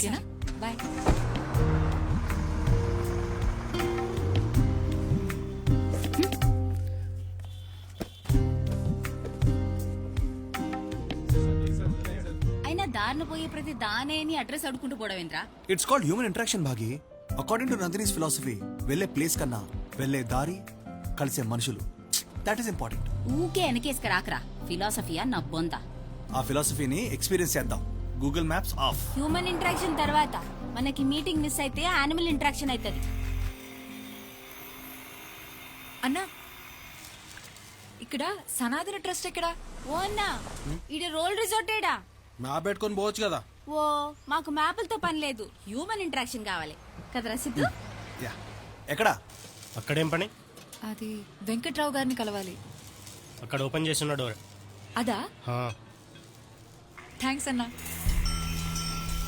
ఓకేనా బాయ్. అయినా దారిన పోయే ప్రతి దానేని అడ్రస్ అడుకుంటూ పోవడమేంద్రా? ఇట్స్ కాల్డ్ హ్యూమన్ ఇంటరాక్షన్ భాగి. అకార్డింగ్ టు నందినీస్ ఫిలాసఫీ, వెళ్ళే ప్లేస్ కన్నా వెళ్ళే దారి, కలిసే మనుషులు, దట్ ఈస్ ఇంపార్టెంట్. ఊకే వెనకేసుక రాకరా. ఫిలాసఫియా నా బొంద. ఆ ఫిలాసఫీని ఎక్స్పీరియన్స్ చేద్దాం. Google maps of. Human interaction తర్వాత మనకి మీటింగ్ మిస్ అయితే యానిమల్ ఇంటరాక్షన్ అవుతుంది. అన్నా ఇక్కడ సనాతన ట్రస్ట్ ఎక్కడా? ఓ అన్నా, ఈడ రోల్ రిజోర్టేడా? మ్యాప్ పెట్టుకొని పోవచ్చు కదా. ఓ మాకు మ్యాపులతో పని లేదు, హ్యూమన్ ఇంటరాక్షన్ కావాలి కదరా సిద్ధు? యా, ఎక్కడా? అక్కడేం పని? అది వెంకట్రావు గారిని కలవాలి. అక్కడ ఓపెన్ చేసిన డోర్. అదా? థ్యాంక్స్ అన్నా.